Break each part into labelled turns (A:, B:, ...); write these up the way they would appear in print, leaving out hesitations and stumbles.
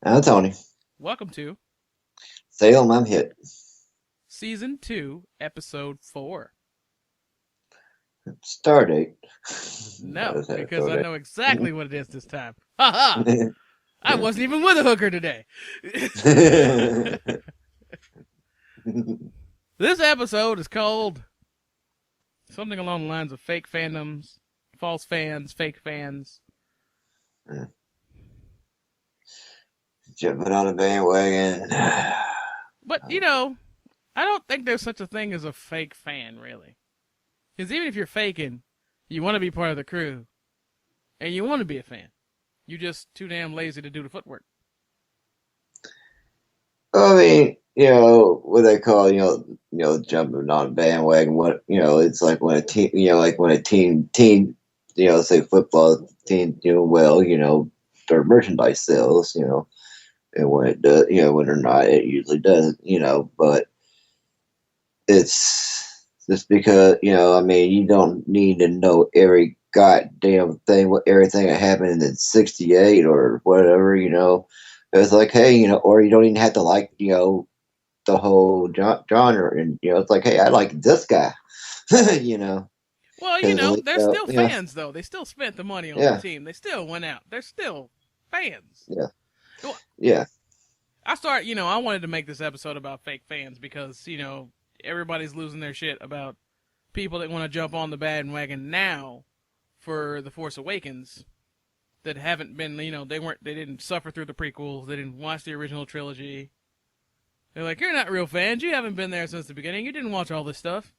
A: I'm Tony.
B: Welcome to
A: Salem, I'm hit.
B: Season 2, Episode 4.
A: Stardate. That
B: No,
A: was that
B: because I
A: Stardate.
B: know exactly what it is this time. Ha ha! I wasn't even with a hooker today. This episode is called something along the lines of fake fandoms, false fans, fake fans.
A: Jumping on a bandwagon.
B: But, I don't think there's such a thing as a fake fan, really. Because even if you're faking, you want to be part of the crew, and you want to be a fan. You're just too damn lazy to do the footwork.
A: I mean, what they call, jumping on a bandwagon. It's like when a team, like when a team, say football team doing well, their merchandise sells, and when it does, when they're not, it usually doesn't, but it's just because I mean you don't need to know every goddamn thing what everything that happened in '68 or whatever. It's like, hey, or you don't even have to like the whole genre, and it's like, hey, I like this guy. you know
B: Well,
A: because
B: they're still fans, though. They still spent the money on the
A: yeah,
B: team. They still went out. They're still fans.
A: yeah,
B: Well,
A: yeah.
B: I wanted to make this episode about fake fans because, everybody's losing their shit about people that want to jump on the bandwagon now for The Force Awakens that haven't been, they didn't suffer through the prequels. They didn't watch the original trilogy. They're like, you're not real fans. You haven't been there since the beginning. You didn't watch all this stuff.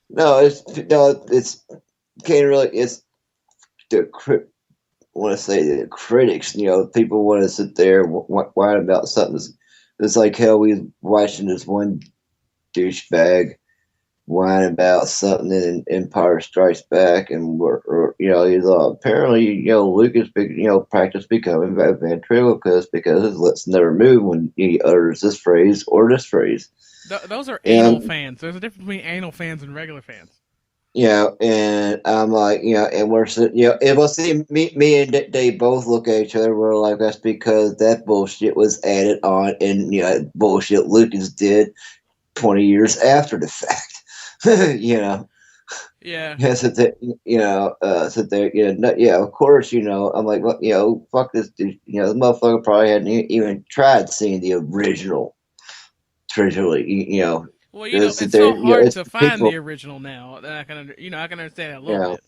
A: No, it's can't really. It's the want to say the critics, people want to sit there and whine about something. It's like hell. We watching this one douchebag whine about something in Empire Strikes Back, and he's apparently Lucas, practiced becoming a ventriloquist because his lips never move when he utters this phrase or this phrase.
B: Those are anal
A: And
B: fans. There's a difference between anal fans and regular fans.
A: and I'm like, and we're sitting, and we'll see me and Dave both look at each other. We're like, that's because that bullshit was added on, and bullshit Lucas did 20 years after the fact.
B: Yeah.
A: Yeah, sit there, sit there, no, yeah, of course, I'm like, well, fuck this dude, the motherfucker probably hadn't even tried seeing the original trilogy,
B: Well,
A: sit
B: it's
A: there,
B: so hard
A: it's
B: to find the
A: people,
B: original now that I can understand that a
A: you
B: little
A: know,
B: bit.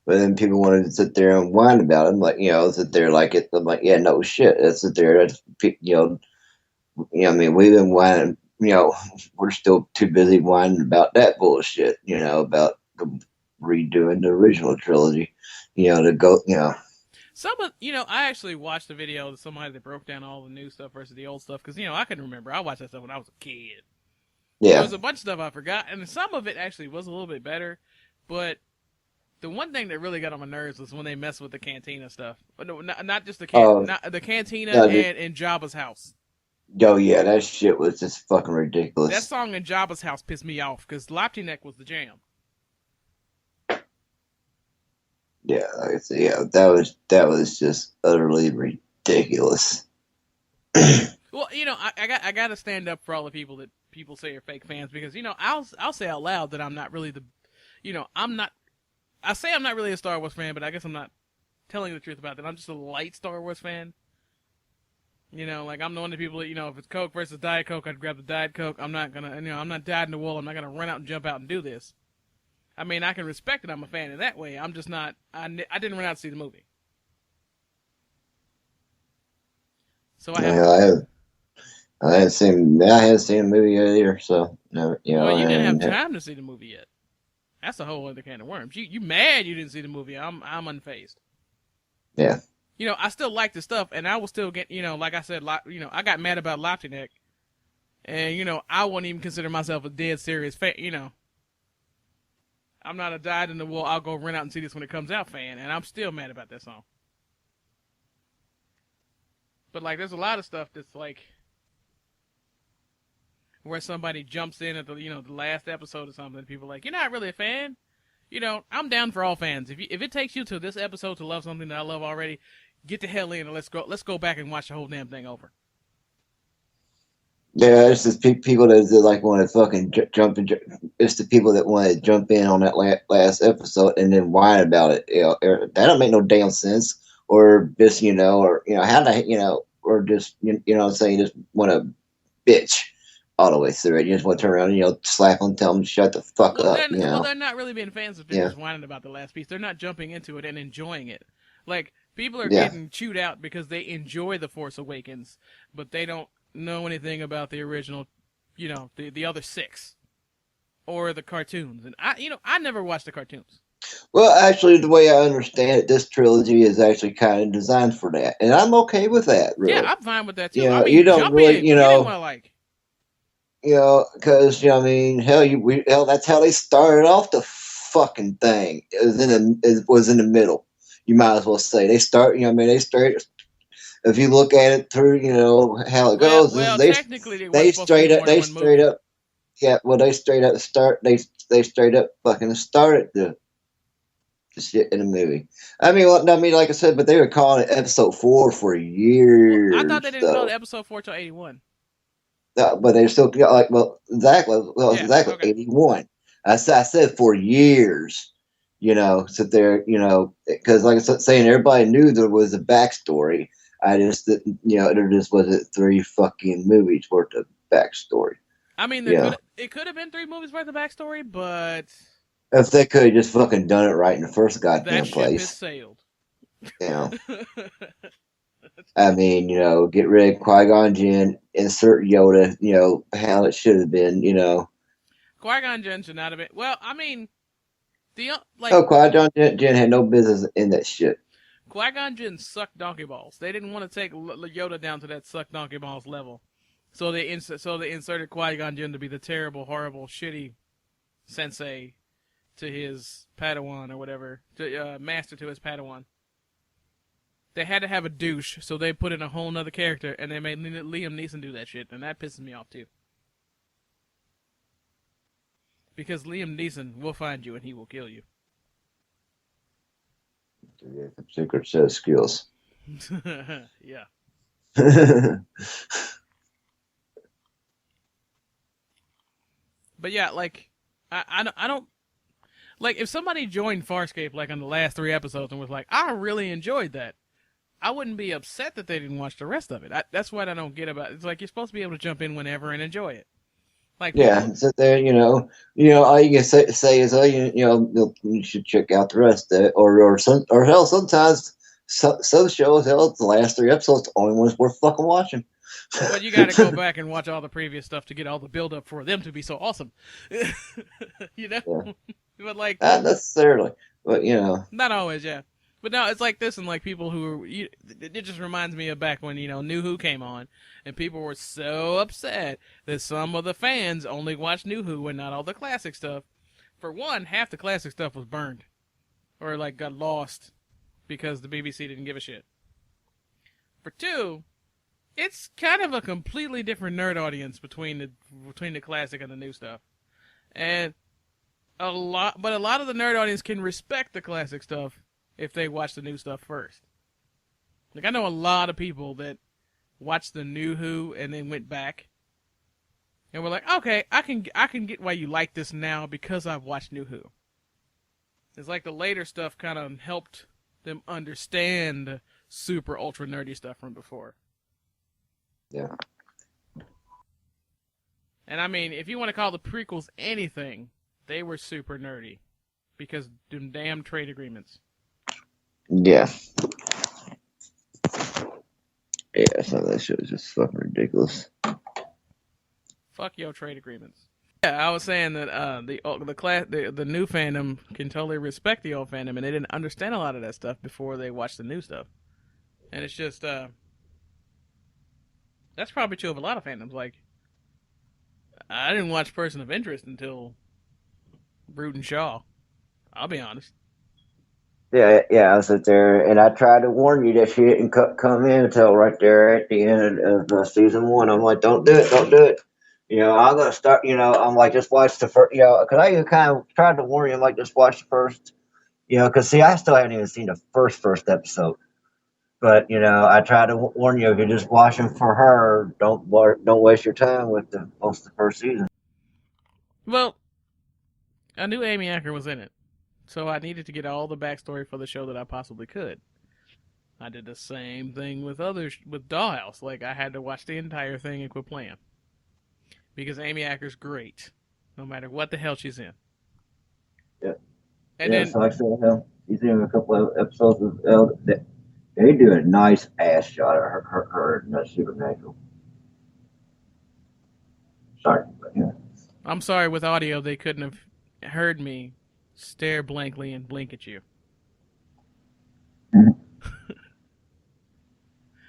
A: but then people wanted to sit there and whine about it. I'm like, sit there like it. I'm like, yeah, no shit. That's sit there. That's I mean, we've been whining. We're still too busy whining about that bullshit. About the redoing the original trilogy. To go.
B: I actually watched a video of somebody that broke down all the new stuff versus the old stuff because I couldn't remember. I watched that stuff when I was a kid. There
A: Yeah.
B: was a bunch of stuff I forgot, and some of it actually was a little bit better. But the one thing that really got on my nerves was when they messed with the cantina stuff. But no, not just
A: Oh
B: not the cantina
A: no,
B: and in Jabba's house.
A: oh yeah, that shit was just fucking
B: That
A: ridiculous.
B: song in Jabba's house pissed me off because Neck was the jam.
A: Yeah, like I said, yeah, that was just utterly ridiculous.
B: Well, I got to stand up for all the people that people say are fake fans because I'll say out loud that I'm not really I'm not. I say I'm not really a Star Wars fan, but I guess I'm not telling the truth about that. I'm just a light Star Wars fan. Like I'm the one of the people that if it's Coke versus Diet Coke, I'd grab the Diet Coke. I'm not gonna, I'm not dyed in the wool. I'm not gonna run out and jump out and do this. I mean, I can respect that I'm a fan in that way. I'm just not. I didn't run out to see the movie, so I have.
A: Yeah, I hadn't seen a movie yet either, so no,
B: Well,
A: I
B: you didn't have
A: haven't.
B: time to see the movie yet. That's a whole other can of worms. You mad you didn't see the movie? I'm unfazed.
A: Yeah.
B: I still like the stuff, and I will still get. Like I said, I got mad about Neck, and I wouldn't even consider myself a dead serious fan. I'm not a dyed in the wool. I'll go rent out and see this when it comes out fan, and I'm still mad about that song. But like, there's a lot of stuff that's like where somebody jumps in at the last episode or something. And people are like, you're not really a fan. I'm down for all fans. If it takes you to this episode to love something that I love already, Get the hell in and let's go back and watch the whole damn thing over.
A: Yeah, it's just people that like want to fucking jump in. It's the people that want to jump in on that last episode and then whine about it. That don't make no damn sense. Or just or how the or just what I'm saying, just want to bitch all the way through it. You just want to turn around and slap them, tell them to shut the fuck
B: Well,
A: up.
B: they're not really being fans if they're
A: Yeah,
B: just whining about the last piece. They're not jumping into it and enjoying it. Like people are
A: yeah,
B: getting chewed out because they enjoy the Force Awakens, but they don't know anything about the original, the other six or the cartoons. And I never watched the cartoons.
A: Well, actually, the way I understand it, this trilogy is actually kind of designed for that, and I'm okay with that.
B: Yeah,
A: Really,
B: I'm fine with that too. I
A: you
B: mean,
A: don't
B: jump
A: really,
B: in, get in while I like.
A: because I mean, hell, that's how they started off the fucking thing. It was in the middle. You might as well say they start. I mean, they start. If you look at it through, how it goes,
B: Technically, there was supposed to be more than
A: they
B: one
A: straight
B: movie.
A: up, yeah. Well, they straight up start. They straight up fucking started the shit in the movie. Like I said, but they were calling it episode 4 for
B: Well, I thought they
A: years,
B: didn't call it
A: though.
B: episode 4 till 81.
A: But they still like,
B: Yeah,
A: exactly
B: okay.
A: 81. I said for years, sit there, because like I said, saying everybody knew there was a backstory. I just didn't, there just wasn't 3 fucking movies worth of backstory.
B: I mean,
A: Yeah,
B: it could have been 3 movies worth of backstory, but
A: if they could have just fucking done it right in the first
B: that
A: goddamn
B: ship has
A: place,
B: sailed.
A: you know. I mean, get rid of Qui Gon Jinn, insert Yoda, how it should have been,
B: Qui-Gon Jinn should not have been. Well, I mean, the like
A: Oh, Qui Gon Jinn had no business in that shit.
B: Qui-Gon Jinn sucked donkey balls. They didn't want to take Yoda down to that suck donkey balls level, so they inserted Qui-Gon Jinn to be the terrible, horrible, shitty sensei to his Padawan or whatever, to master to his Padawan. They had to have a douche, so they put in a whole nother character, and they made Liam Neeson do that shit, and that pisses me off too. Because Liam Neeson will find you and he will kill you.
A: Secret set of skills.
B: Yeah. But yeah, like, I don't like if somebody joined Farscape like on the last 3 episodes and was like, I really enjoyed that. I wouldn't be upset that they didn't watch the rest of it. That's what I don't get about it. It's like you're supposed to be able to jump in whenever and enjoy it. Like people,
A: Yeah, sit there, all you can say is, oh, you should check out the rest of it, or hell, sometimes some shows, hell, the last 3 episodes, the only ones worth fucking watching.
B: but you got to go back and watch all the previous stuff to get all the build up for them to be so awesome.
A: Yeah.
B: But like,
A: Not necessarily, but
B: not always, yeah. But no, it's like this, and like people who it just reminds me of back when New Who came on, and people were so upset that some of the fans only watched New Who and not all the classic stuff. For one, half the classic stuff was burned, or like got lost because the BBC didn't give a shit. For two, it's kind of a completely different nerd audience between the classic and the new stuff, and a lot of the nerd audience can respect the classic stuff if they watch the new stuff first. Like I know a lot of people that watched the New Who and then went back and were like, okay, I can get why you like this now because I've watched New Who. It's like the later stuff kind of helped them understand super ultra nerdy stuff from before.
A: yeah.
B: And I mean, if you want to call the prequels anything, they were super nerdy because them damn trade agreements.
A: Yeah. Yeah, some of that shit was just fucking ridiculous.
B: Fuck your trade agreements. Yeah, I was saying that the new fandom can totally respect the old fandom, and they didn't understand a lot of that stuff before they watched the new stuff. And it's just that's probably true of a lot of fandoms. Like I didn't watch Person of Interest until Brute and Shaw. I'll be honest.
A: Yeah, I sit there and I tried to warn you that she didn't come in until right there at the end of season 1. I'm like, don't do it, don't do it. I'm gonna start. I'm like, just watch the first. Because I even kind of tried to warn you. I'm like, just watch the first. Because see, I still haven't even seen the first episode. But I try to warn you, if you're just watching for her, don't waste your time with the most of the first season.
B: Well, I knew Amy Acker was in it, so I needed to get all the backstory for the show that I possibly could. I did the same thing with Dollhouse. Like, I had to watch the entire thing and quit playing because Amy Acker's great, no matter what the hell she's in.
A: Yeah,
B: And
A: yeah.
B: then,
A: So like I said, he's in a couple of episodes of they do a nice ass shot of her in Supernatural. Sorry, but yeah.
B: I'm sorry, with audio, they couldn't have heard me stare blankly and blink at you.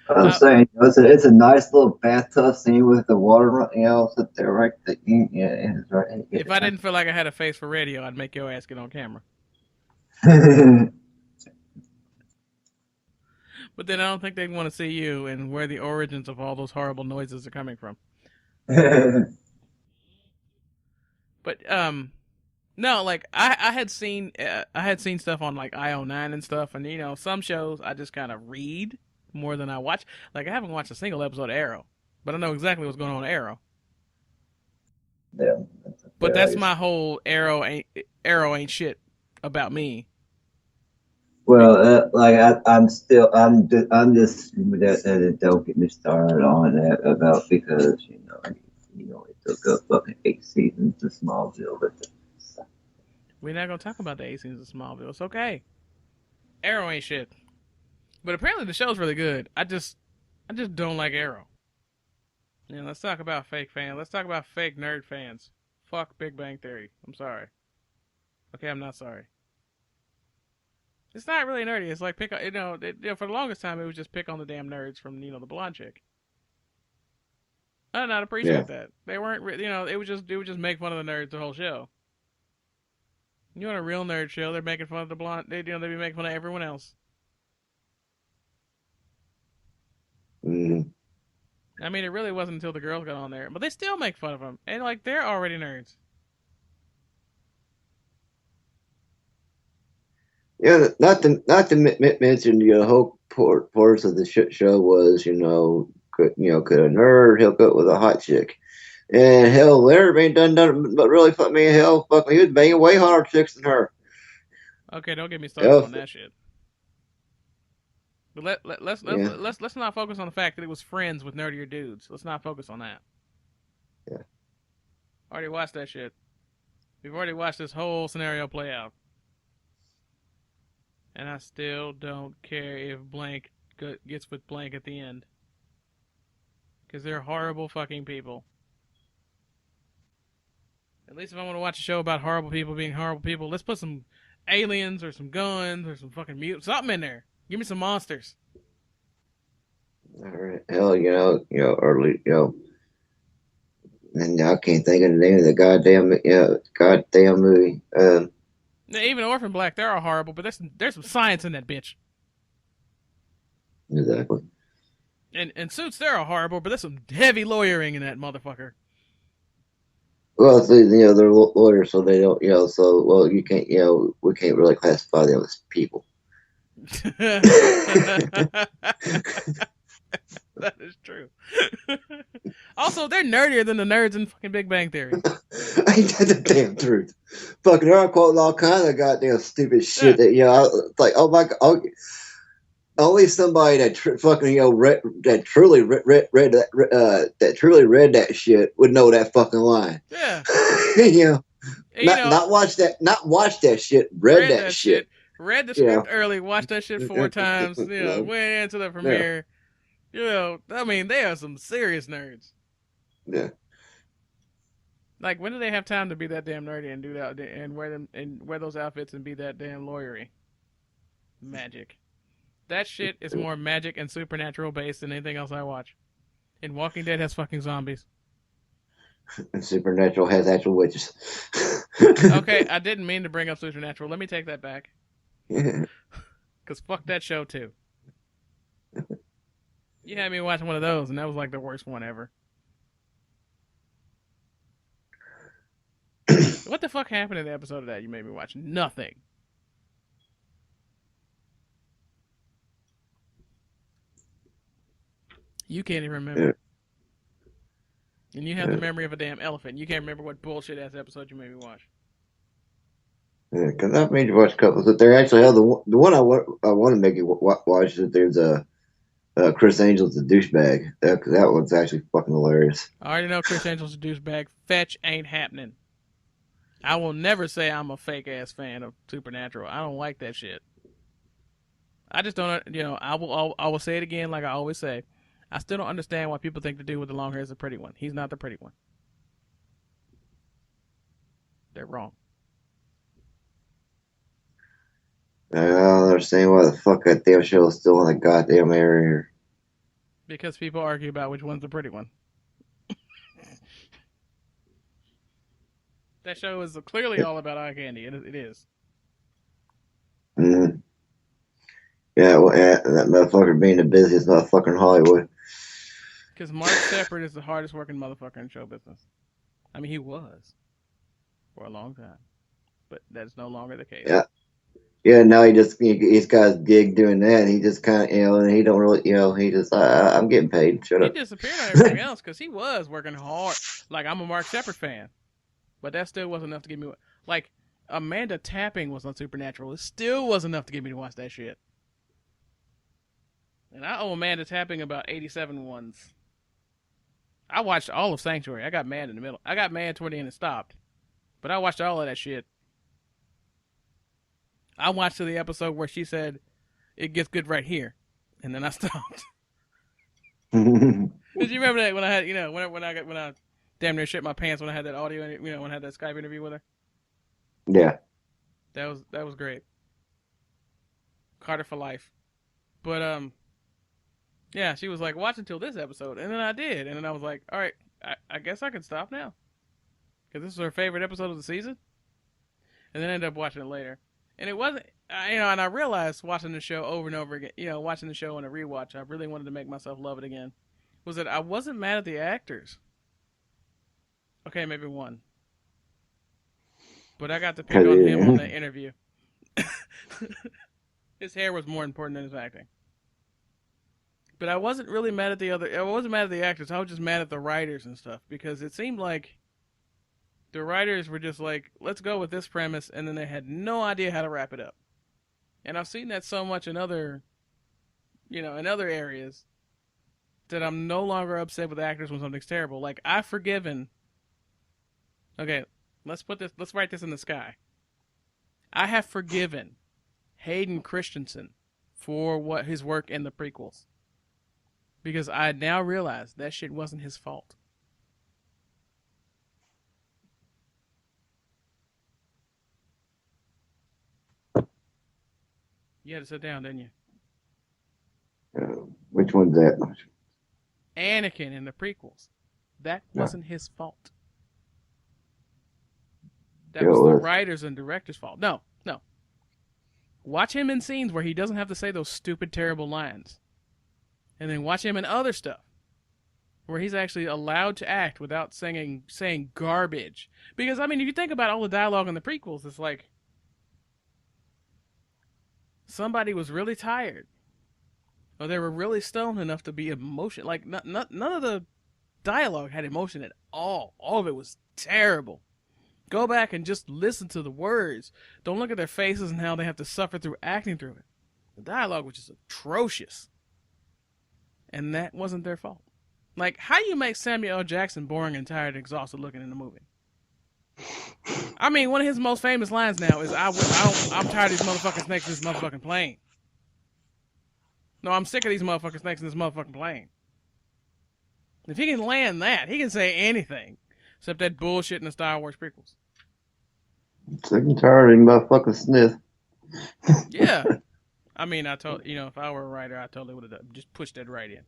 A: I was saying, it's a nice little bathtub scene with the water, sit there right there. Yeah, it's right.
B: If I didn't feel like I had a face for radio, I'd make your ass get on camera. But then I don't think they'd want to see you and where the origins of all those horrible noises are coming from. But no, like I had seen stuff on like IO9 and stuff, and some shows I just kind of read more than I watch. Like, I haven't watched a single episode of Arrow, but I know exactly what's going on in Arrow.
A: Yeah.
B: But that's my whole Arrow ain't shit about me.
A: Well, I'm just don't get me started on that about because it took up fucking 8 seasons of Smallville.
B: We're not gonna talk about the 8 seasons of Smallville. It's okay. Arrow ain't shit. But apparently the show's really good. I just don't like Arrow. Yeah, let's talk about fake fans. Let's talk about fake nerd fans. Fuck Big Bang Theory. I'm sorry. Okay, I'm not sorry. It's not really nerdy. It's like for the longest time it was just pick on the damn nerds from the blonde chick. I did not appreciate that. They weren't, it would just make fun of the nerds the whole show. You want a real nerd show? They're making fun of the blonde. They'd be making fun of everyone else.
A: Mm.
B: I mean, it really wasn't until the girls got on there, but they still make fun of them, and like they're already nerds.
A: Yeah, not to mention the whole part of the show was could a nerd hook up with a hot chick, and hell, Larry ain't done but really fuck me. Hell, fuck me, he was banging way harder chicks than her.
B: Okay, don't get me started on that shit. But let's not focus on the fact that it was friends with nerdier dudes. Let's not focus on that.
A: Yeah.
B: Already watched that shit. We've already watched this whole scenario play out. And I still don't care if blank gets with blank at the end. Because they're horrible fucking people. At least if I want to watch a show about horrible people being horrible people, let's put some aliens or some guns or some fucking mutants, something in there. Give me some monsters.
A: All right. Hell, early, and I can't think of the name of the goddamn movie.
B: Now, even Orphan Black, they're all horrible, but there's some science in that bitch.
A: Exactly.
B: And Suits, they're all horrible, but there's some heavy lawyering in that motherfucker.
A: Well, they're lawyers, so they don't, you can't, we can't really classify them as people.
B: That is true. Also, they're nerdier than the nerds in fucking Big Bang Theory.
A: Ain't that the damn truth? Fucking, they're quoting all kinds of goddamn stupid shit that it's like, oh my god, only somebody that that truly read that shit would know that fucking line.
B: Yeah.
A: Not watch that shit. Read that shit.
B: Read the script early. Watched that shit 4 times. Went into the premiere. I mean, they are some serious nerds.
A: Yeah.
B: Like, when do they have time to be that damn nerdy and do that and wear those outfits and be that damn lawyery? Magic. That shit is more magic and supernatural based than anything else I watch. And Walking Dead has fucking zombies.
A: And Supernatural has actual witches.
B: Okay, I didn't mean to bring up Supernatural. Let me take that back. Because fuck that show, too. You had me watching one of those, and that was like the worst one ever. What the fuck happened in the episode of that you made me watch? Nothing. You can't even remember.
A: Yeah.
B: And you have the memory of a damn elephant. You can't remember what bullshit ass episode you made me watch.
A: Yeah, because I've made you watch a couple. But there actually have the one I want to make you watch. That there's a Chris Angel's a douchebag. That one's actually fucking hilarious.
B: I already know Chris Angel's a douchebag. Fetch ain't happening. I will never say I'm a fake ass fan of Supernatural. I don't like that shit. I just don't. I will say it again, like I always say. I still don't understand why people think the dude with the long hair is the pretty one. He's not the pretty one. They're wrong.
A: I don't understand why the fuck that damn show is still in the goddamn area.
B: Because people argue about which one's the pretty one. That show is clearly all about eye candy. It is.
A: Mm-hmm. Yeah, well, that motherfucker being the busiest motherfucker in Hollywood.
B: Because Mark Shepard is the hardest working motherfucker in show business. I mean, he was for a long time, but that's no longer the case.
A: Yeah. Yeah, now he's got his gig doing that, and he just kind of, and he don't really, he just, I'm getting paid. Shut up.
B: He disappeared on everything else because he was working hard. Like, I'm a Mark Shepard fan, but that still wasn't enough to get me. Like, Amanda Tapping was on Supernatural. It still wasn't enough to get me to watch that shit. And I owe Amanda Tapping about 87 ones. I watched all of Sanctuary. I got mad in the middle. I got mad toward the end and stopped. But I watched all of that shit. I watched the episode where she said, "It gets good right here," and then I stopped. Did you remember that when I had, when I damn near shit my pants when I had that audio, when I had that Skype interview with her?
A: Yeah.
B: That was great. Carter for life. But yeah, she was like, watch until this episode, and then I did, and then I was like, all right, I guess I can stop now, because this was her favorite episode of the season, and then I ended up watching it later. And it wasn't, and I realized watching the show over and over again, watching the show on a rewatch, I really wanted to make myself love it again, was that I wasn't mad at the actors. Okay, maybe one. But I got to pick on him on the interview. His hair was more important than his acting. But I wasn't really mad at I wasn't mad at the actors, I was just mad at the writers and stuff, because it seemed like the writers were just like, let's go with this premise, and then they had no idea how to wrap it up. And I've seen that so much in other areas, that I'm no longer upset with actors when something's terrible. Like, I've forgiven. Okay, let's write this in the sky. I have forgiven Hayden Christensen for his work in the prequels. Because I now realize that shit wasn't his fault. You had to sit down, didn't you?
A: Which one's that?
B: Anakin in the prequels. That wasn't his fault. That was the writers and directors' fault. No. Watch him in scenes where he doesn't have to say those stupid, terrible lines. And then watch him in other stuff where he's actually allowed to act without saying garbage. Because, I mean, if you think about all the dialogue in the prequels, it's like somebody was really tired, or they were really stoned enough to be emotional. Like, none of the dialogue had emotion at all. All of it was terrible. Go back and just listen to the words. Don't look at their faces and how they have to suffer through acting through it. The dialogue was just atrocious. And that wasn't their fault. Like, how do you make Samuel L. Jackson boring and tired and exhausted looking in the movie? I mean, one of his most famous lines now is, I'm tired of these motherfucking snakes in this motherfucking plane. No, I'm sick of these motherfucking snakes in this motherfucking plane. If he can land that, he can say anything. Except that bullshit in the Star Wars prequels.
A: Sick and tired of motherfucking Smith.
B: Yeah. I mean, if I were a writer, I totally would have just pushed that right in.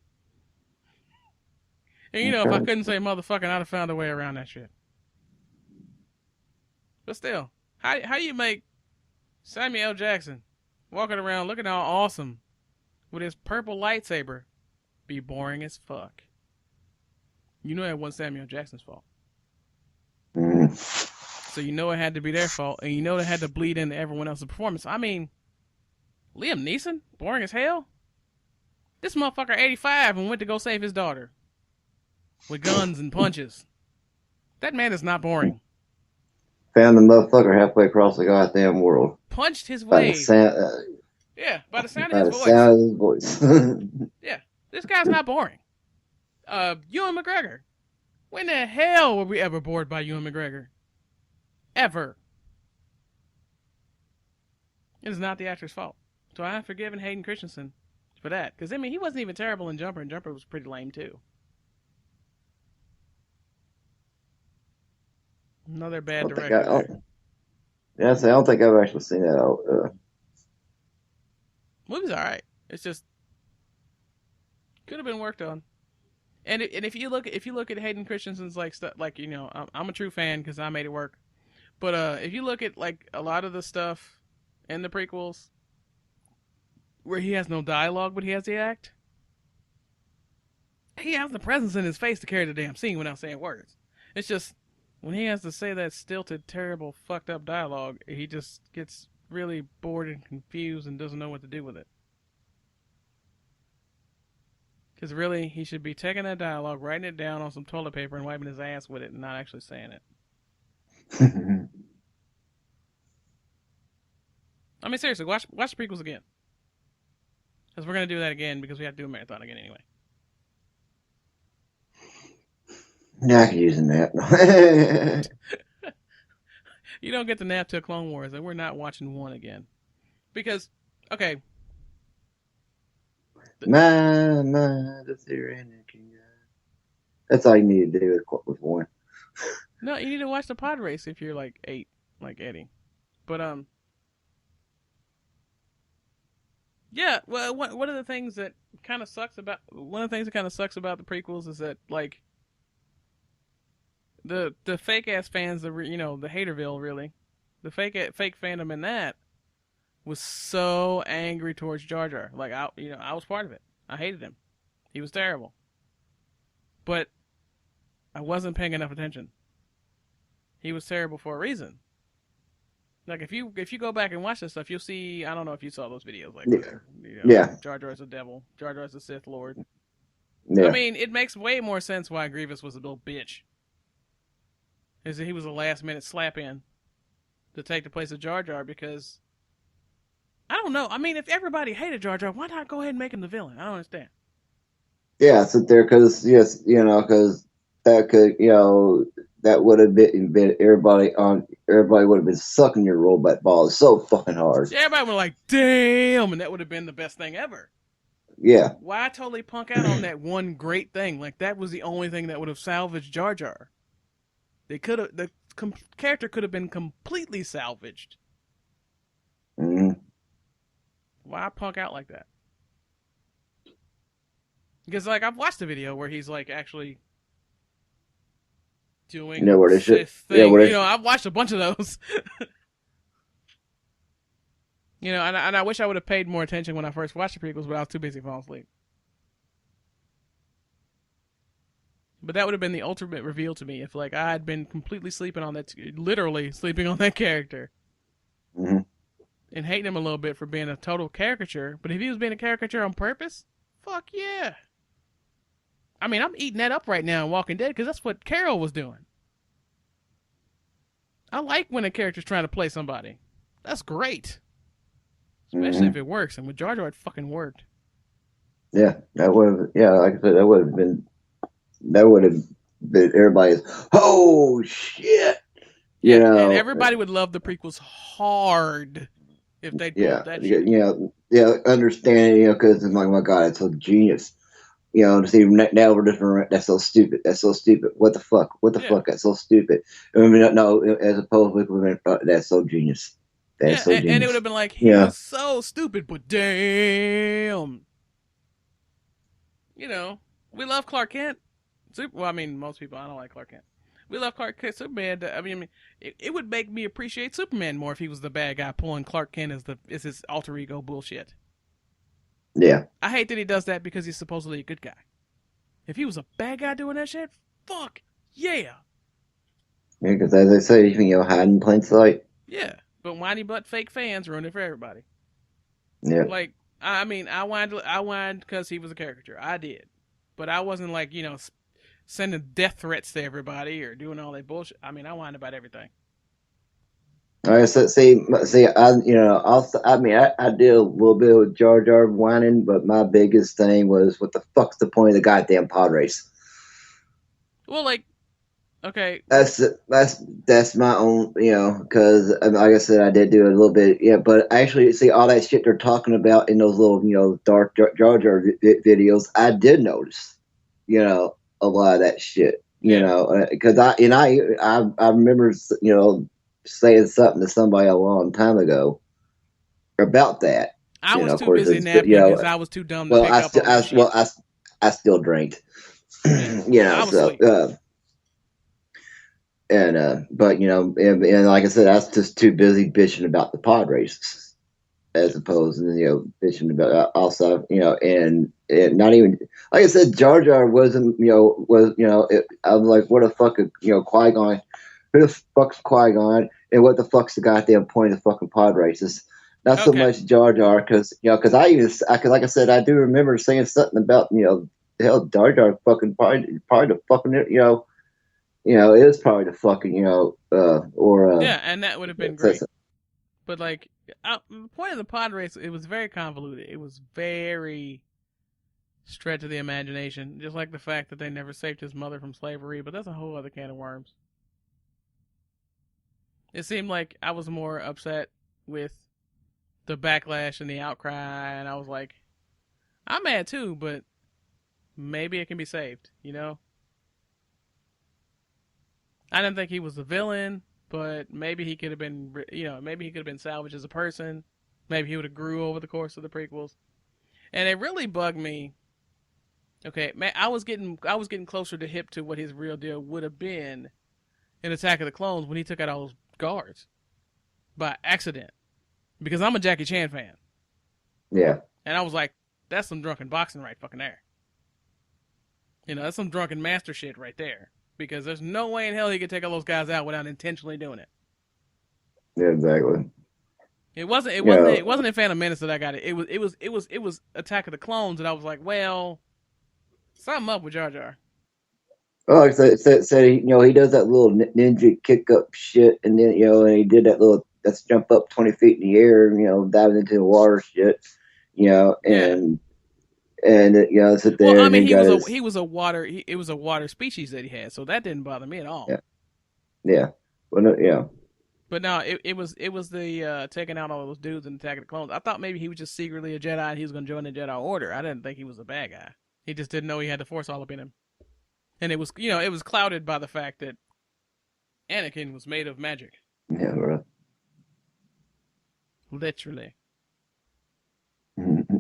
B: And if I couldn't say motherfucking, I'd have found a way around that shit. But still, how do you make Samuel L. Jackson walking around looking all awesome with his purple lightsaber be boring as fuck? You know that wasn't Samuel L. Jackson's fault. So you know it had to be their fault, and you know it had to bleed into everyone else's performance. I mean, Liam Neeson, boring as hell. This motherfucker 85 and went to go save his daughter with guns and punches. That man is not boring.
A: Found the motherfucker halfway across the goddamn world.
B: Punched his
A: By the
B: way.
A: sound,
B: By the sound
A: by
B: of
A: the
B: his voice.
A: sound of his voice.
B: Yeah, this guy's not boring. Ewan McGregor. When the hell were we ever bored by Ewan McGregor? Ever. It is not the actor's fault. So I have forgiven Hayden Christensen for that. Because, I mean, he wasn't even terrible in Jumper, and Jumper was pretty lame, too. Another bad director.
A: I don't think I've actually seen that.
B: Movie's alright. It's just could have been worked on. And if you look at Hayden Christensen's like stuff, like, you know, I'm a true fan because I made it work. But if you look at like a lot of the stuff in the prequels where he has no dialogue but he has the act, he has the presence in his face to carry the damn scene without saying words. It's just when he has to say that stilted, terrible, fucked up dialogue, he just gets really bored and confused and doesn't know what to do with it. Because really, he should be taking that dialogue, writing it down on some toilet paper and wiping his ass with it and not actually saying it. I mean, seriously, watch the prequels again. Because we're going to do that again because we have to do a marathon again anyway.
A: Yeah, I could use a nap.
B: You don't get the nap till Clone Wars, and we're not watching one again. Because, okay.
A: The Tyrannic. That's all you need to do with one.
B: No, you need to watch the pod race if you're like 8, like Eddie. But, yeah, well, one of the things that kind of sucks about the prequels is that, like, the fake ass fans, the Haterville, really, the fake fandom in that was so angry towards Jar Jar. Like, I was part of it. I hated him. He was terrible. But I wasn't paying enough attention. He was terrible for a reason. Like, if you go back and watch this stuff, you'll see. I don't know if you saw those videos, like, Jar Jar's a devil, Jar Jar's a Sith Lord. Yeah. I mean, it makes way more sense why Grievous was a little bitch. Is that he was a last minute slap in to take the place of Jar Jar because I don't know. I mean, if everybody hated Jar Jar, why not go ahead and make him the villain? I don't understand.
A: Yeah, sit there because because that could that would have been everybody would have been sucking your robot balls so fucking hard.
B: Yeah, everybody was like, damn, and that would have been the best thing ever.
A: Yeah.
B: Why totally punk out on that one great thing? Like, that was the only thing that would have salvaged Jar Jar. The character could have been completely salvaged.
A: Mm-hmm.
B: Why punk out like that? Because, like, I've watched a video where he's, like, actually doing Sith thing. I've watched a bunch of those. And I wish I would have paid more attention when I first watched the prequels, but I was too busy falling asleep. But that would have been the ultimate reveal to me if, like, I had been completely literally sleeping on that character.
A: Mm-hmm.
B: And hating him a little bit for being a total caricature. But if he was being a caricature on purpose, fuck yeah. I mean, I'm eating that up right now in Walking Dead because that's what Carol was doing. I like when a character's trying to play somebody. That's great. Especially if it works. And with Jar Jar, it fucking worked.
A: Yeah, that would have, like I said, that would have been everybody's, oh shit.
B: And everybody would love the prequels hard if they pulled that shit.
A: Understanding, because it's like, my God, it's so genius. To see now we're just, that's so stupid. That's so stupid. What the fuck? Fuck? That's so stupid. I mean, no, as opposed to, that's so genius. That's so genius.
B: And it would have been like, he was so stupid, but damn. We love Clark Kent. Well, I mean, most people, I don't like Clark Kent. We love Clark Kent, Superman. I mean, it would make me appreciate Superman more if he was the bad guy pulling Clark Kent as his alter ego bullshit.
A: Yeah.
B: I hate that he does that because he's supposedly a good guy. If he was a bad guy doing that shit, fuck yeah.
A: Yeah, because as I say, hide in plain sight.
B: Yeah, but whiny butt fake fans ruin it for everybody.
A: Yeah.
B: Like, I mean, I whined because he was a caricature. I did, but I wasn't like sending death threats to everybody or doing all that bullshit. I mean, I whined about everything.
A: All right, so see, I did a little bit with Jar Jar whining, but my biggest thing was, what the fuck's the point of the goddamn pod race?
B: Well, like, okay,
A: That's my own, because like I said, I did do a little bit, yeah. But actually, see all that shit they're talking about in those little, dark Jar Jar videos. I did notice, a lot of that shit,
B: yeah,
A: because I remember, saying something to somebody a long time ago about that.
B: I was
A: Of
B: too
A: course,
B: busy
A: it's,
B: napping because I was too dumb to
A: well,
B: pick up on that shit.
A: I still drank,
B: Yeah, I was
A: so.
B: asleep.
A: But and like I said, I was just too busy bitching about the pod races, as opposed to bitching about also, and not even, like I said, Jar Jar wasn't, I was like, what the fuck, Qui Gon, who the fuck's Qui Gon, and what the fuck's the goddamn point of the fucking pod races? Not so
B: Okay,
A: much Jar Jar, because because like I said, I do remember saying something about, hell, Jar Jar fucking probably the fucking, it was probably the fucking,
B: yeah, and that would have been great. But like, the point of the pod race, it was very convoluted. It was very stretch of the imagination, just like the fact that they never saved his mother from slavery. But that's a whole other can of worms. It seemed like I was more upset with the backlash and the outcry, and I was like, I'm mad too, but maybe it can be saved. I didn't think he was the villain, but maybe he could have been, maybe he could have been salvaged as a person. Maybe he would have grew over the course of the prequels. And it really bugged me. Okay, man, I was getting closer to hip to what his real deal would have been in Attack of the Clones when he took out all those guards by accident. Because I'm a Jackie Chan fan.
A: Yeah.
B: And I was like, that's some drunken boxing right fucking there. That's some drunken master shit right there. Because there's no way in hell he could take all those guys out without intentionally doing it.
A: Yeah, exactly.
B: It wasn't in Phantom Menace that I got it. It was Attack of the Clones that I was like, well, something up with Jar Jar.
A: Oh, like I said, he does that little ninja kick up shit, and then and he did that little, let's jump up 20 feet in the air, diving into the water shit,
B: Yeah.
A: and sit there,
B: Well, I
A: and
B: mean,
A: then got his,
B: he was a water it was a water species that he had, so that didn't bother me at all.
A: yeah, well, no, yeah.
B: But no, it was the taking out all those dudes in Attack of the Clones. I thought maybe he was just secretly a Jedi and he was going to join the Jedi Order. I didn't think he was a bad guy. He just didn't know he had the Force all up in him. And it was it was clouded by the fact that Anakin was made of magic.
A: Yeah, right.
B: Literally.
A: Mm-hmm.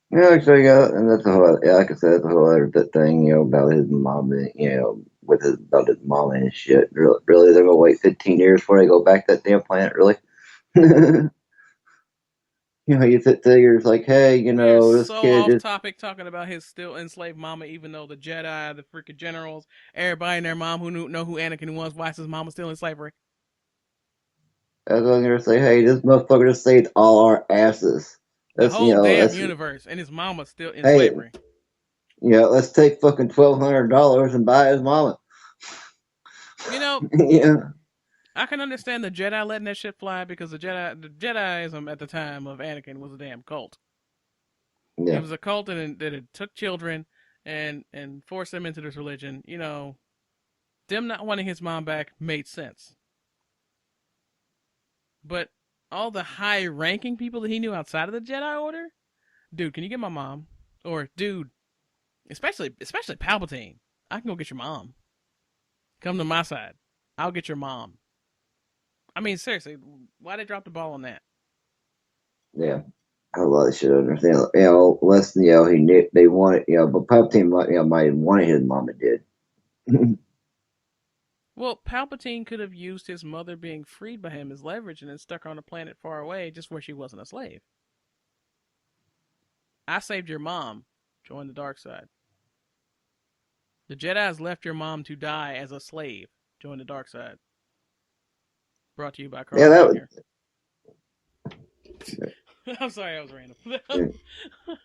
A: Yeah, actually, and that's a whole, like I said, that's a whole other thing, about his mom, about his mom and his shit. Really, they're gonna wait 15 years before they go back to that damn planet, really? You figures like, hey,
B: We are
A: this
B: so
A: kid
B: off
A: just,
B: topic talking about his still enslaved mama, even though the Jedi, the freaking generals, everybody and their mom who know who Anakin was, why is his mama still in slavery?
A: I was gonna say, hey, this motherfucker just saved all our asses.
B: The
A: That's,
B: whole damn
A: that's,
B: universe, and his mama's still in
A: hey,
B: slavery.
A: let's take fucking $1,200 and buy his mama. Yeah,
B: I can understand the Jedi letting that shit fly because the Jediism at the time of Anakin was a damn cult. It
A: yeah,
B: was a cult that it took children and forced them into this religion. Them not wanting his mom back made sense. But all the high-ranking people that he knew outside of the Jedi Order, dude, can you get my mom? Or dude, especially Palpatine, I can go get your mom. Come to my side. I'll get your mom. I mean, seriously, why they drop the ball on that?
A: yeah. A lot of shit. I understand. Less than, they wanted, but Palpatine might have wanted his mama did.
B: Well, Palpatine could have used his mother being freed by him as leverage and then stuck her on a planet far away just where she wasn't a slave. I saved your mom. Join the dark side. The Jedi's left your mom to die as a slave. Join the dark side. Brought to you by Carl
A: Yeah, that
B: Jr.
A: was.
B: I'm sorry, I was random.
A: Yeah.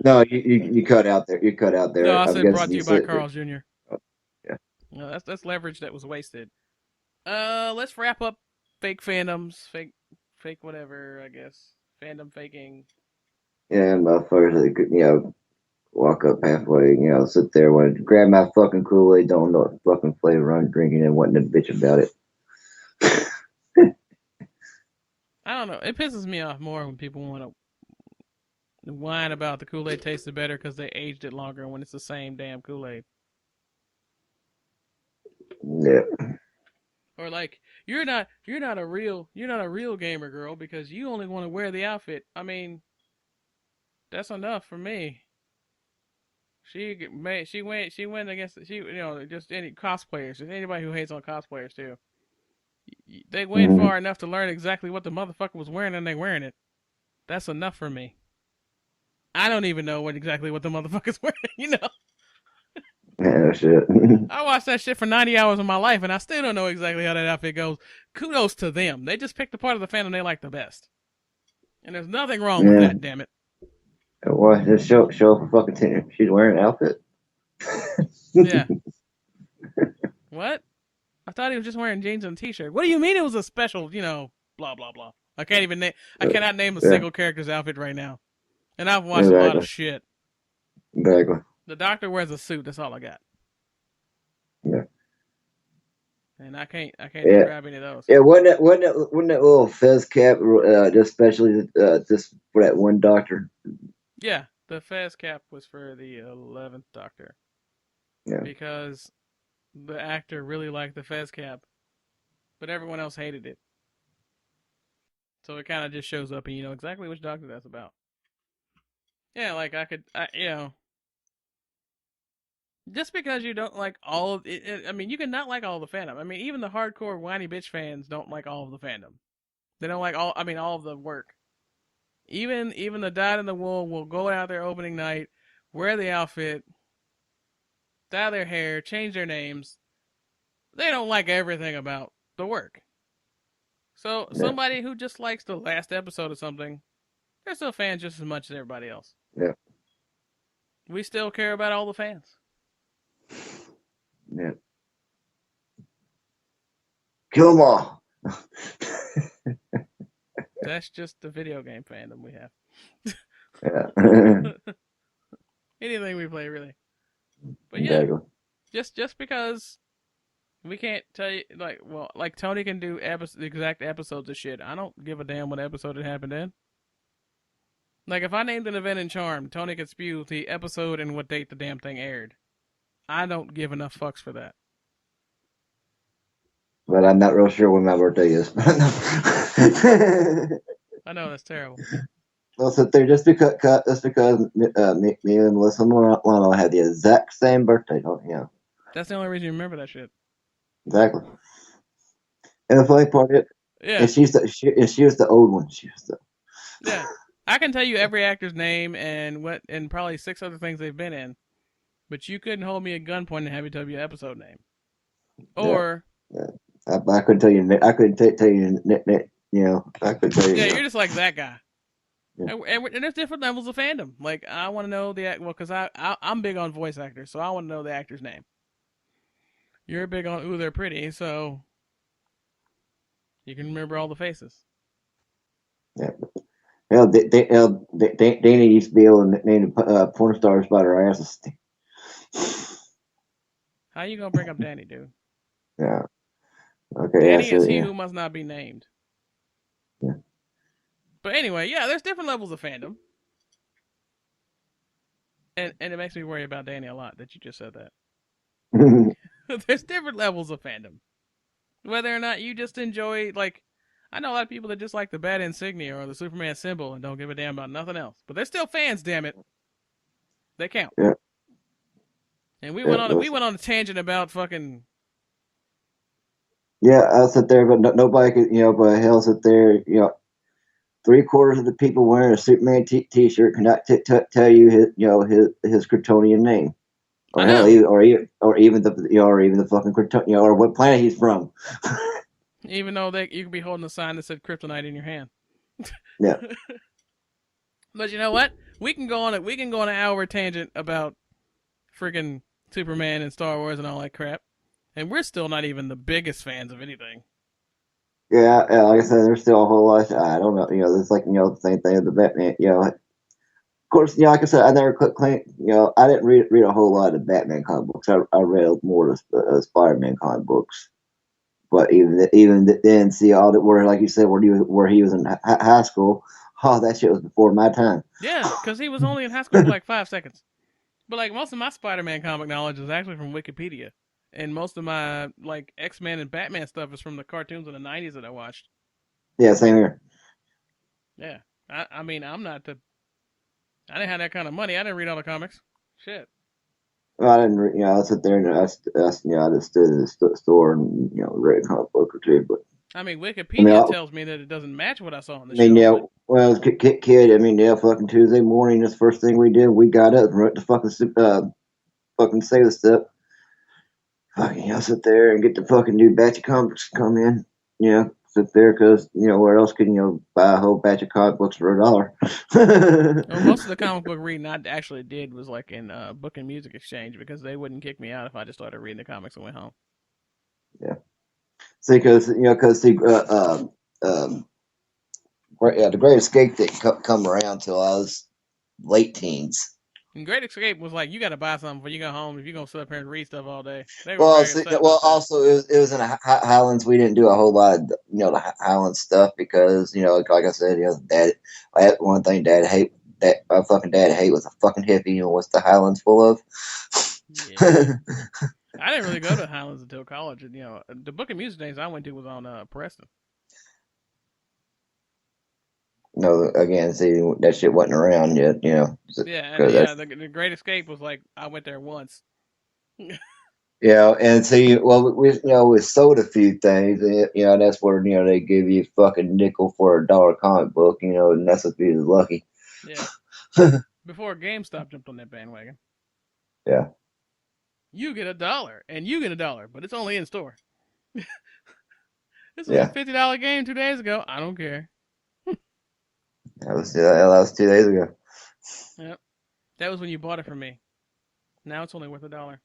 A: No, you cut out there. You cut out
B: No,
A: there.
B: I
A: I'm
B: said brought
A: guessing
B: to
A: you
B: you by
A: said.
B: Carl's Jr.
A: Yeah.
B: No, that's leverage that was wasted. Let's wrap up fake fandoms, fake whatever. I guess fandom faking.
A: Yeah, motherfuckers that could, walk up halfway, sit there, want to grab my fucking Kool-Aid, don't know what fucking flavor I'm drinking, and wanting to bitch about it.
B: I don't know. It pisses me off more when people want to whine about the Kool-Aid tasted better because they aged it longer when it's the same damn Kool-Aid.
A: Yeah.
B: Or like you're not a real gamer girl because you only want to wear the outfit. I mean, that's enough for me. She went against just any cosplayers, just anybody who hates on cosplayers too. They went
A: Mm-hmm.
B: far enough to learn exactly what the motherfucker was wearing and they wearing it. That's enough for me. I don't even know exactly what the motherfucker's wearing.
A: Yeah, shit.
B: I watched that shit for 90 hours of my life and I still don't know exactly how that outfit goes. Kudos to them. They just picked the part of the fandom they like the best. And there's nothing wrong with
A: Yeah.
B: that, damn it.
A: Well, just show up for fucking tenure. She's wearing an outfit.
B: Yeah. What? I thought he was just wearing jeans and a t-shirt. What do you mean it was a special, blah, blah, blah. I cannot name a
A: Yeah,
B: single character's outfit right now. And I've watched a lot of
A: exactly.
B: shit.
A: Exactly.
B: The doctor wears a suit, that's all I got.
A: Yeah.
B: And I can't
A: Yeah.
B: describe any of those.
A: Yeah, wasn't that little fez cap just specially just for that one doctor?
B: Yeah, the fez cap was for the 11th Doctor.
A: Yeah.
B: Because the actor really liked the fez cap, but everyone else hated it. So it kind of just shows up and you know exactly which doctor that's about. Yeah, like just because you don't like all of it, I mean, you can not like all of the fandom. I mean, even the hardcore whiny bitch fans don't like all of the fandom. They don't like all of the work. Even the dyed in the wool will go out there opening night, wear the outfit, dye their hair, change their names. They don't like everything about the work. So
A: Yeah.
B: somebody who just likes the last episode of something, they're still fans just as much as everybody else.
A: Yeah.
B: We still care about all the fans.
A: Yeah. Kill them all.
B: That's just the video game fandom we have.
A: Yeah.
B: Anything we play, really. But yeah,
A: Exactly.
B: just because we can't tell you, like Tony can do the exact episodes of shit. I don't give a damn what episode it happened in. Like, if I named an event in Charm, Tony could spew the episode and what date the damn thing aired. I don't give enough fucks for that.
A: But I'm not real sure when my birthday is.
B: I know, that's terrible.
A: I'll sit there just because me and Melissa Milano had the exact same birthday. Don't you know?
B: That's the only reason you remember that shit.
A: Exactly. And the funny part is,
B: Yeah.
A: she was the old one.
B: Yeah. I can tell you every actor's name and probably 6 other things they've been in, but you couldn't hold me at gunpoint and have me tell you an episode name. Or
A: yeah. I couldn't tell you. I couldn't tell you. I couldn't tell you.
B: Yeah, you're just like that guy.
A: Yeah.
B: And there's different levels of fandom. Like, I want to know because I'm big on voice actors, so I want to know the actor's name. You're big on ooh, they're pretty, so you can remember all the faces.
A: Yeah. Hell, Dana used to be able to name porn stars by their asses.
B: How you gonna bring up Danny, dude?
A: Yeah. Okay.
B: Danny
A: yeah,
B: is
A: so,
B: he
A: yeah.
B: who must not be named.
A: Yeah.
B: But anyway, yeah, there's different levels of fandom. And it makes me worry about Danny a lot that you just said that. There's different levels of fandom. Whether or not you just enjoy, like, I know a lot of people that just like the bat insignia or the Superman symbol and don't give a damn about nothing else. But they're still fans, damn it. They count.
A: Yeah.
B: And we went on a tangent about fucking.
A: Yeah, I'll sit there, but nobody could, but hell, sit there, 3/4 of the people wearing a Superman T-shirt cannot tell you his Kryptonian name, or hell, even the fucking Krypton, or what planet he's from.
B: Even though you could be holding a sign that said kryptonite in your hand.
A: Yeah.
B: But you know what? We can go on an hour tangent about freaking Superman and Star Wars and all that crap, and we're still not even the biggest fans of anything.
A: Yeah, like I said, there's still a whole lot. I don't know. It's like the same thing with the Batman. Of course, like I said, I never claim. I didn't read a whole lot of Batman comic books. I read more of Spider-Man comic books. But even then, see all that where, like you said, where he was in high school. Oh, that shit was before my time.
B: Yeah, because he was only in high school for like 5 seconds. But like most of my Spider-Man comic knowledge is actually from Wikipedia, and most of my like X-Men and Batman stuff is from the cartoons in the '90s that I watched.
A: Yeah, same here.
B: Yeah, I mean I didn't have that kind of money. I didn't read all the comics. Shit.
A: Well, I didn't. I sit there and I just stood in the store and read a comic book or two. But
B: I mean,
A: I mean,
B: Wikipedia tells me that it doesn't match what I saw on the
A: yeah.
B: show. But...
A: Well, as a kid, I mean, yeah, fucking Tuesday morning, that's the first thing we did. We got up and wrote the fucking save the step. Fucking, sit there and get the fucking new batch of comics come in. Sit there because where else can buy a whole batch of comic books for $1?
B: Well, most of the comic book reading I actually did was like in Book and Music Exchange because they wouldn't kick me out if I just started reading the comics and went home.
A: Yeah. See, because the Great Escape didn't come around till I was late teens.
B: And Great Escape was like, you got to buy something before you go home if you're going to sit up here and read stuff all day. They were very upset about that.
A: Also, it was in the Highlands. We didn't do a whole lot of, the Highlands stuff because, like I said, Dad, one thing Dad hate, that my fucking dad hate was a fucking hippie. What's the Highlands full of?
B: Yeah. I didn't really go to Highlands until college. And, the Book and Music days I went to was on Preston.
A: No, again, see, that shit wasn't around yet,
B: Yeah, and the Great Escape was like, I went there once.
A: And see, well, we sold a few things, and, that's where, they give you a fucking nickel for a $1 comic book, and that's if you was lucky.
B: Yeah. Before GameStop jumped on that bandwagon.
A: Yeah.
B: You get $1, and you get $1, but it's only in store. This was a $50 game 2 days ago. I don't care.
A: That was 2 days ago.
B: Yep. That was when you bought it from me. Now it's only worth $1.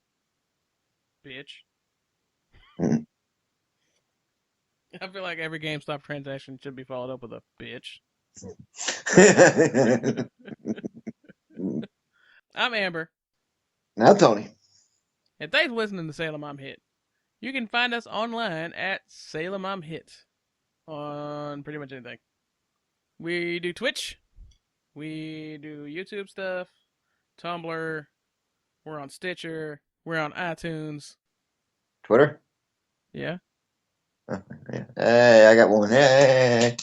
B: Bitch.
A: Mm-hmm.
B: I feel like every GameStop transaction should be followed up with a bitch. I'm Amber.
A: Now Tony.
B: And thanks for listening to Salem I'm Hit. You can find us online at Salem I'm Hit on pretty much anything. We do Twitch. We do YouTube stuff. Tumblr. We're on Stitcher. We're on iTunes.
A: Twitter?
B: Yeah.
A: Yeah. Hey, I got one. Hey.